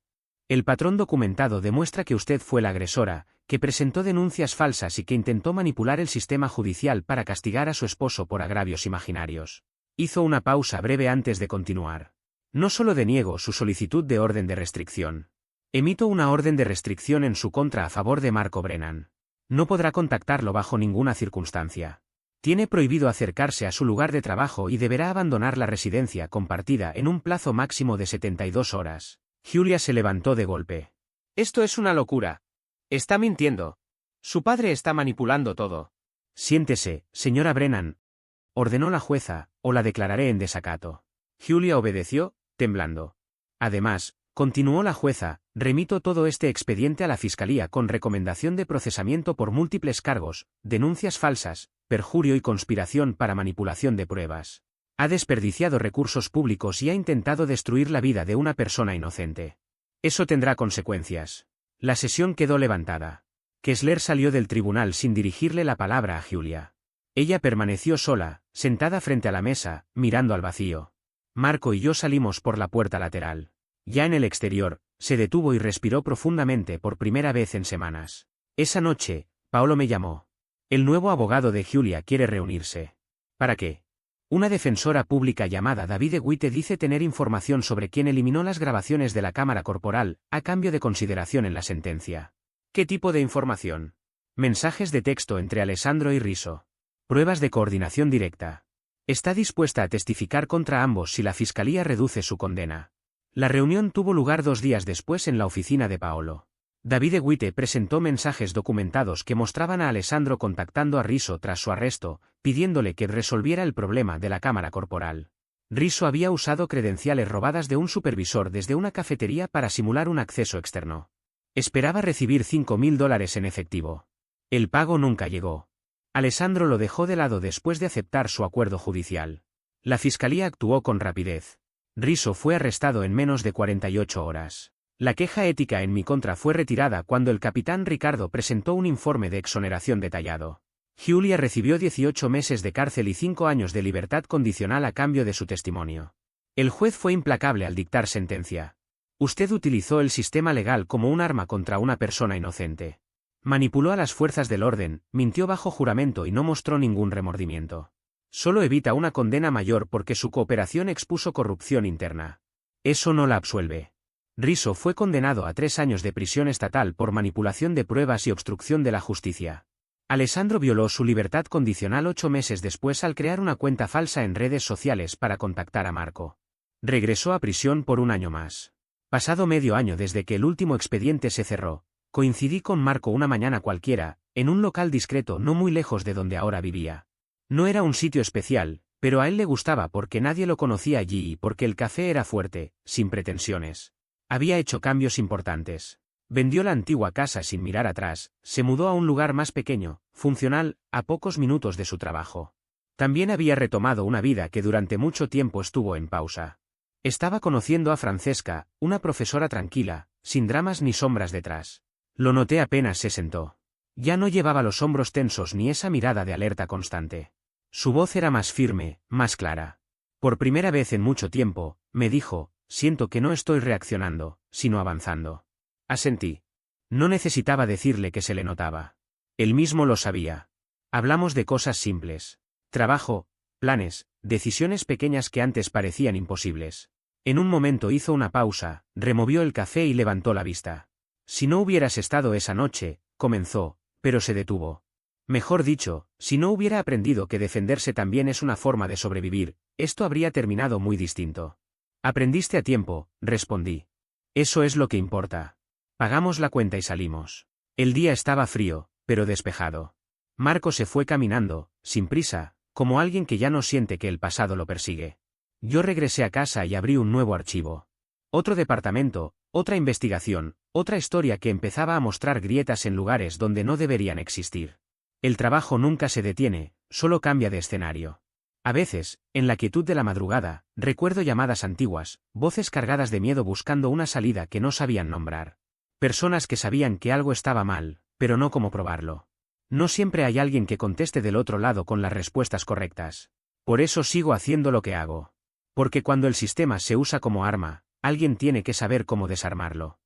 El patrón documentado demuestra que usted fue la agresora, que presentó denuncias falsas y que intentó manipular el sistema judicial para castigar a su esposo por agravios imaginarios. Hizo una pausa breve antes de continuar. No solo deniego su solicitud de orden de restricción. Emito una orden de restricción en su contra a favor de Marco Brennan. No podrá contactarlo bajo ninguna circunstancia. Tiene prohibido acercarse a su lugar de trabajo y deberá abandonar la residencia compartida en un plazo máximo de 72 horas. Julia se levantó de golpe. Esto es una locura. Está mintiendo. Su padre está manipulando todo. Siéntese, señora Brennan, ordenó la jueza, o la declararé en desacato. Julia obedeció, temblando. Además, continuó la jueza, remito todo este expediente a la Fiscalía con recomendación de procesamiento por múltiples cargos, denuncias falsas, perjurio y conspiración para manipulación de pruebas. Ha desperdiciado recursos públicos y ha intentado destruir la vida de una persona inocente. Eso tendrá consecuencias. La sesión quedó levantada. Kessler salió del tribunal sin dirigirle la palabra a Julia. Ella permaneció sola, sentada frente a la mesa, mirando al vacío. Marco y yo salimos por la puerta lateral. Ya en el exterior, se detuvo y respiró profundamente por primera vez en semanas. Esa noche, Paolo me llamó. El nuevo abogado de Julia quiere reunirse. ¿Para qué? Una defensora pública llamada Davide Guite dice tener información sobre quién eliminó las grabaciones de la cámara corporal, a cambio de consideración en la sentencia. ¿Qué tipo de información?, Mensajes de texto entre Alessandro y Riso. Pruebas de coordinación directa. Está dispuesta a testificar contra ambos si la fiscalía reduce su condena. La reunión tuvo lugar 2 días después en la oficina de Paolo. Davide Guite presentó mensajes documentados que mostraban a Alessandro contactando a Riso tras su arresto, pidiéndole que resolviera el problema de la cámara corporal. Riso había usado credenciales robadas de un supervisor desde una cafetería para simular un acceso externo. Esperaba recibir $5.000 en efectivo. El pago nunca llegó. Alessandro lo dejó de lado después de aceptar su acuerdo judicial. La fiscalía actuó con rapidez. Riso fue arrestado en menos de 48 horas. La queja ética en mi contra fue retirada cuando el capitán Ricardo presentó un informe de exoneración detallado. Giulia recibió 18 meses de cárcel y 5 años de libertad condicional a cambio de su testimonio. El juez fue implacable al dictar sentencia. Usted utilizó el sistema legal como un arma contra una persona inocente. Manipuló a las fuerzas del orden, mintió bajo juramento y no mostró ningún remordimiento. Solo evita una condena mayor porque su cooperación expuso corrupción interna. Eso no la absuelve. Riso fue condenado a 3 años de prisión estatal por manipulación de pruebas y obstrucción de la justicia. Alessandro violó su libertad condicional 8 meses después al crear una cuenta falsa en redes sociales para contactar a Marco. Regresó a prisión por 1 año más. Pasado medio año desde que el último expediente se cerró, coincidí con Marco una mañana cualquiera, en un local discreto no muy lejos de donde ahora vivía. No era un sitio especial, pero a él le gustaba porque nadie lo conocía allí y porque el café era fuerte, sin pretensiones. Había hecho cambios importantes. Vendió la antigua casa sin mirar atrás, se mudó a un lugar más pequeño, funcional, a pocos minutos de su trabajo. También había retomado una vida que durante mucho tiempo estuvo en pausa. Estaba conociendo a Francesca, una profesora tranquila, sin dramas ni sombras detrás. Lo noté apenas se sentó. Ya no llevaba los hombros tensos ni esa mirada de alerta constante. Su voz era más firme, más clara. Por primera vez en mucho tiempo, me dijo, siento que no estoy reaccionando, sino avanzando. Asentí. No necesitaba decirle que se le notaba. Él mismo lo sabía. Hablamos de cosas simples. Trabajo, planes, decisiones pequeñas que antes parecían imposibles. En un momento hizo una pausa, removió el café y levantó la vista. Si no hubieras estado esa noche, comenzó, pero se detuvo. Mejor dicho, si no hubiera aprendido que defenderse también es una forma de sobrevivir, esto habría terminado muy distinto. Aprendiste a tiempo, respondí. Eso es lo que importa. Pagamos la cuenta y salimos. El día estaba frío, pero despejado. Marco se fue caminando, sin prisa, como alguien que ya no siente que el pasado lo persigue. Yo regresé a casa y abrí un nuevo archivo. Otro departamento, otra investigación, otra historia que empezaba a mostrar grietas en lugares donde no deberían existir. El trabajo nunca se detiene, solo cambia de escenario. A veces, en la quietud de la madrugada, recuerdo llamadas antiguas, voces cargadas de miedo buscando una salida que no sabían nombrar. Personas que sabían que algo estaba mal, pero no cómo probarlo. No siempre hay alguien que conteste del otro lado con las respuestas correctas. Por eso sigo haciendo lo que hago. Porque cuando el sistema se usa como arma, alguien tiene que saber cómo desarmarlo.